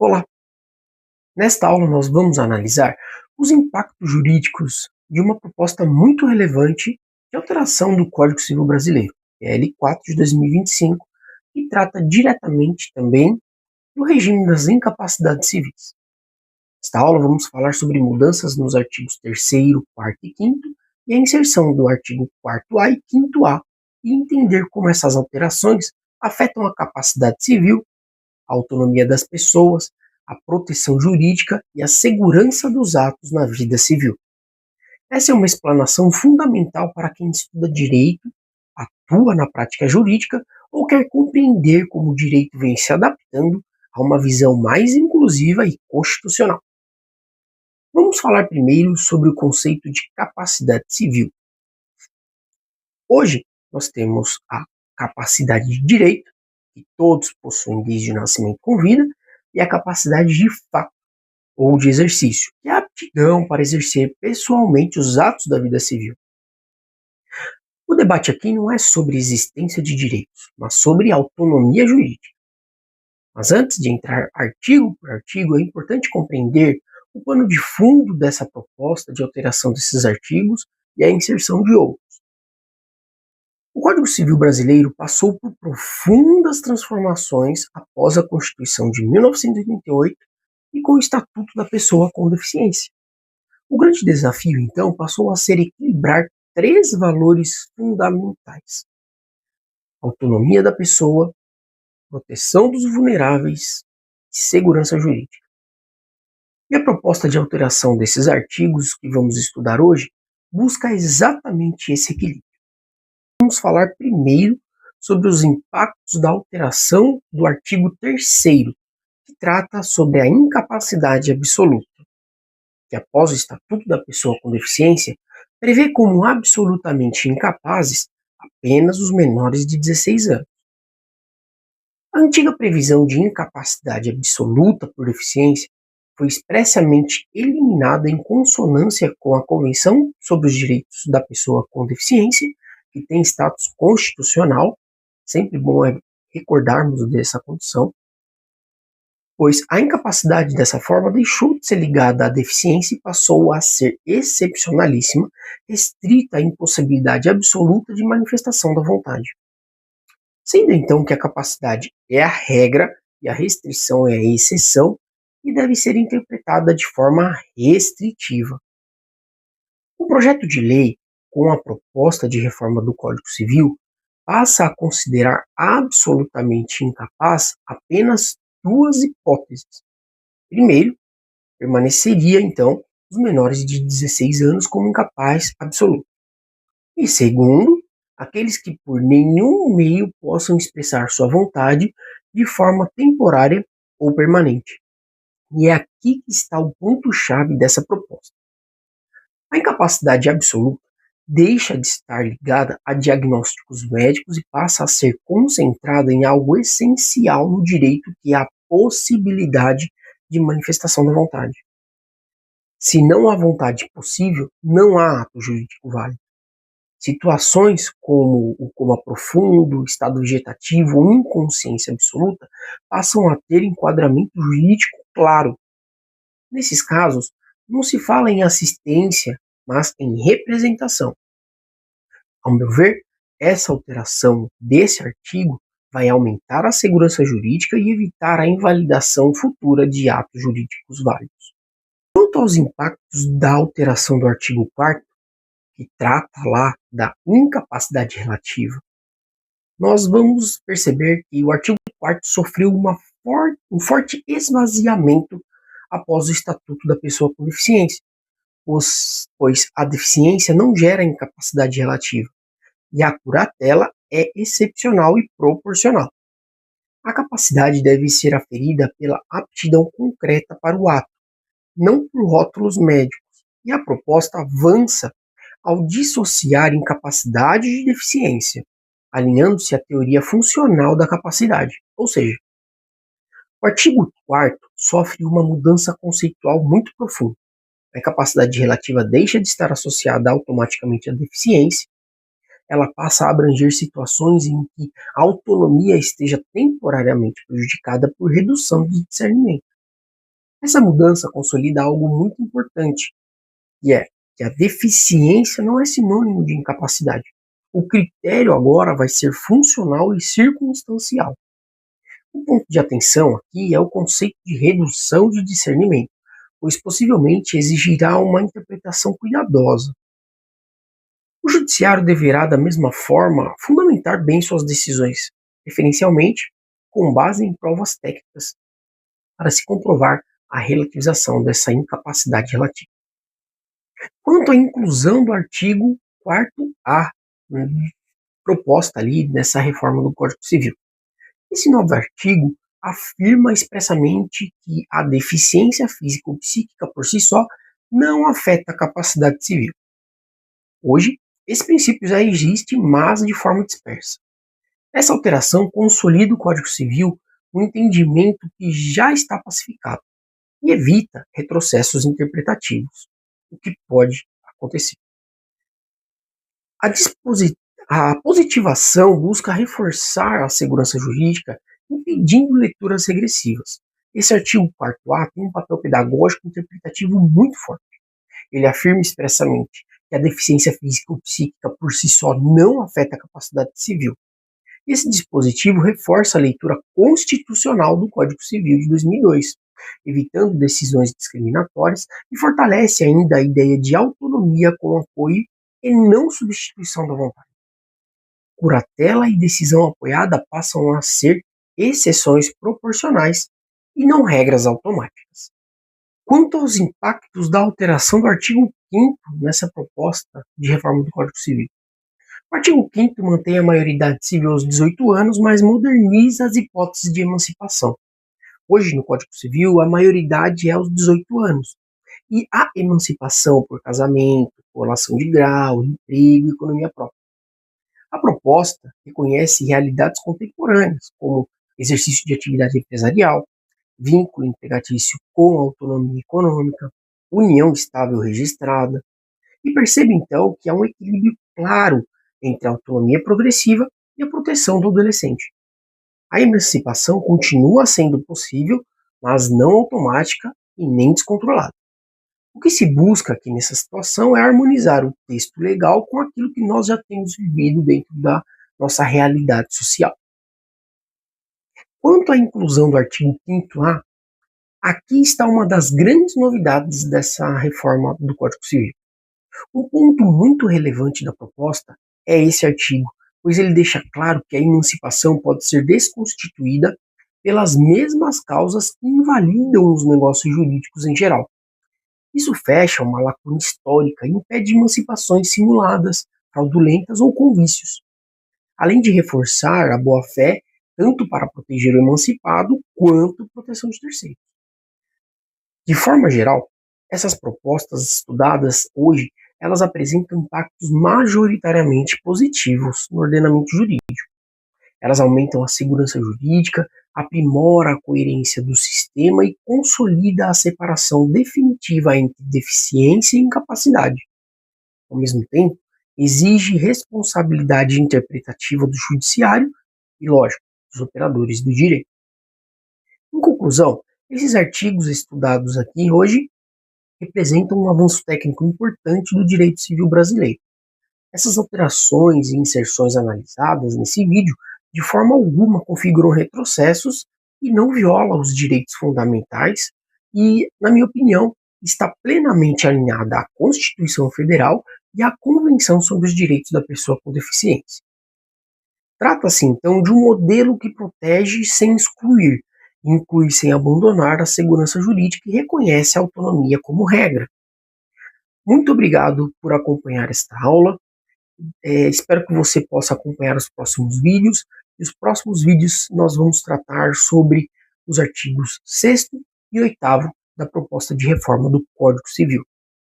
Olá! Nesta aula nós vamos analisar os impactos jurídicos de uma proposta muito relevante de alteração do Código Civil Brasileiro, PL 4 de 2025, que trata diretamente também do regime das incapacidades civis. Nesta aula vamos falar sobre mudanças nos artigos 3º, 4º e 5º e a inserção do artigo 4A e 5º-A e entender como essas alterações afetam a capacidade civil, a autonomia das pessoas, a proteção jurídica e a segurança dos atos na vida civil. Essa é uma explanação fundamental para quem estuda direito, atua na prática jurídica ou quer compreender como o direito vem se adaptando a uma visão mais inclusiva e constitucional. Vamos falar primeiro sobre o conceito de capacidade civil. Hoje, nós temos a capacidade de direito, que todos possuem desde o nascimento com vida, e a capacidade de fato, ou de exercício, que é a aptidão para exercer pessoalmente os atos da vida civil. O debate aqui não é sobre existência de direitos, mas sobre autonomia jurídica. Mas antes de entrar artigo por artigo, é importante compreender o pano de fundo dessa proposta de alteração desses artigos e a inserção de outros. O Código Civil Brasileiro passou por profundas transformações após a Constituição de 1988 e com o Estatuto da Pessoa com Deficiência. O grande desafio, então, passou a ser equilibrar três valores fundamentais: autonomia da pessoa, proteção dos vulneráveis e segurança jurídica. E a proposta de alteração desses artigos que vamos estudar hoje busca exatamente esse equilíbrio. Vamos falar primeiro sobre os impactos da alteração do artigo 3º, que trata sobre a incapacidade absoluta, que após o Estatuto da Pessoa com Deficiência, prevê como absolutamente incapazes apenas os menores de 16 anos. A antiga previsão de incapacidade absoluta por deficiência foi expressamente eliminada em consonância com a Convenção sobre os Direitos da Pessoa com Deficiência, que tem status constitucional. Sempre bom é recordarmos dessa condição, pois a incapacidade dessa forma deixou de ser ligada à deficiência e passou a ser excepcionalíssima, restrita à impossibilidade absoluta de manifestação da vontade. Sendo então que a capacidade é a regra e a restrição é a exceção, e deve ser interpretada de forma restritiva. O projeto de lei, com a proposta de reforma do Código Civil, passa a considerar absolutamente incapaz apenas duas hipóteses. Primeiro, permaneceria então os menores de 16 anos como incapaz absoluto. E segundo, aqueles que por nenhum meio possam expressar sua vontade de forma temporária ou permanente. E é aqui que está o ponto-chave dessa proposta. A incapacidade absoluta deixa de estar ligada a diagnósticos médicos e passa a ser concentrada em algo essencial no direito, que é a possibilidade de manifestação da vontade. Se não há vontade possível, não há ato jurídico válido. Situações como o coma profundo, estado vegetativo ou inconsciência absoluta passam a ter enquadramento jurídico claro. Nesses casos, não se fala em assistência, mas em representação. Ao meu ver, essa alteração desse artigo vai aumentar a segurança jurídica e evitar a invalidação futura de atos jurídicos válidos. Quanto aos impactos da alteração do artigo 4º, que trata lá da incapacidade relativa, nós vamos perceber que o artigo 4º sofreu um forte esvaziamento após o Estatuto da Pessoa com Deficiência, pois a deficiência não gera incapacidade relativa, e a curatela é excepcional e proporcional. A capacidade deve ser aferida pela aptidão concreta para o ato, não por rótulos médicos, e a proposta avança ao dissociar incapacidade de deficiência, alinhando-se à teoria funcional da capacidade, ou seja, o artigo 4º sofre uma mudança conceitual muito profunda. A incapacidade relativa deixa de estar associada automaticamente à deficiência, ela passa a abranger situações em que a autonomia esteja temporariamente prejudicada por redução de discernimento. Essa mudança consolida algo muito importante, que é que a deficiência não é sinônimo de incapacidade. O critério agora vai ser funcional e circunstancial. O ponto de atenção aqui é o conceito de redução de discernimento, pois possivelmente exigirá uma interpretação cuidadosa. O judiciário deverá, da mesma forma, fundamentar bem suas decisões, preferencialmente com base em provas técnicas, para se comprovar a relativização dessa incapacidade relativa. Quanto à inclusão do artigo 4A, né, proposta ali nessa reforma do Código Civil, esse novo artigo afirma expressamente que a deficiência física ou psíquica por si só não afeta a capacidade civil. Hoje, esse princípio já existe, mas de forma dispersa. Essa alteração consolida o Código Civil um entendimento que já está pacificado e evita retrocessos interpretativos, o que pode acontecer. A, a positivação busca reforçar a segurança jurídica, impedindo leituras regressivas. Esse artigo 4A tem um papel pedagógico e interpretativo muito forte. Ele afirma expressamente que a deficiência física ou psíquica por si só não afeta a capacidade civil. Esse dispositivo reforça a leitura constitucional do Código Civil de 2002, evitando decisões discriminatórias e fortalece ainda a ideia de autonomia com apoio e não substituição da vontade. Curatela e decisão apoiada passam a ser exceções proporcionais e não regras automáticas. Quanto aos impactos da alteração do artigo 5º nessa proposta de reforma do Código Civil, o artigo 5º mantém a maioridade civil aos 18 anos, mas moderniza as hipóteses de emancipação. Hoje, no Código Civil, a maioridade é aos 18 anos, e a emancipação por casamento, colação de grau, emprego e economia própria. A proposta reconhece realidades contemporâneas, como exercício de atividade empresarial, vínculo empregatício com autonomia econômica, união estável registrada, e percebe então que há um equilíbrio claro entre a autonomia progressiva e a proteção do adolescente. A emancipação continua sendo possível, mas não automática e nem descontrolada. O que se busca aqui nessa situação é harmonizar o texto legal com aquilo que nós já temos vivido dentro da nossa realidade social. Quanto à inclusão do artigo 5º-A, aqui está uma das grandes novidades dessa reforma do Código Civil. Um ponto muito relevante da proposta é esse artigo, pois ele deixa claro que a emancipação pode ser desconstituída pelas mesmas causas que invalidam os negócios jurídicos em geral. Isso fecha uma lacuna histórica e impede emancipações simuladas, fraudulentas ou com vícios, além de reforçar a boa-fé tanto para proteger o emancipado quanto proteção de terceiros. De forma geral, essas propostas estudadas hoje, elas apresentam impactos majoritariamente positivos no ordenamento jurídico. Elas aumentam a segurança jurídica, aprimora a coerência do sistema e consolida a separação definitiva entre deficiência e incapacidade. Ao mesmo tempo, exige responsabilidade interpretativa do judiciário e, lógico, dos operadores do direito. Em conclusão, esses artigos estudados aqui hoje representam um avanço técnico importante do direito civil brasileiro. Essas alterações e inserções analisadas nesse vídeo de forma alguma configuram retrocessos e não violam os direitos fundamentais e, na minha opinião, está plenamente alinhada à Constituição Federal e à Convenção sobre os Direitos da Pessoa com Deficiência. Trata-se, então, de um modelo que protege sem excluir, inclui sem abandonar a segurança jurídica e reconhece a autonomia como regra. Muito obrigado por acompanhar esta aula. Espero que você possa acompanhar os próximos vídeos. E os próximos vídeos nós vamos tratar sobre os artigos 6º e 8º da proposta de reforma do Código Civil.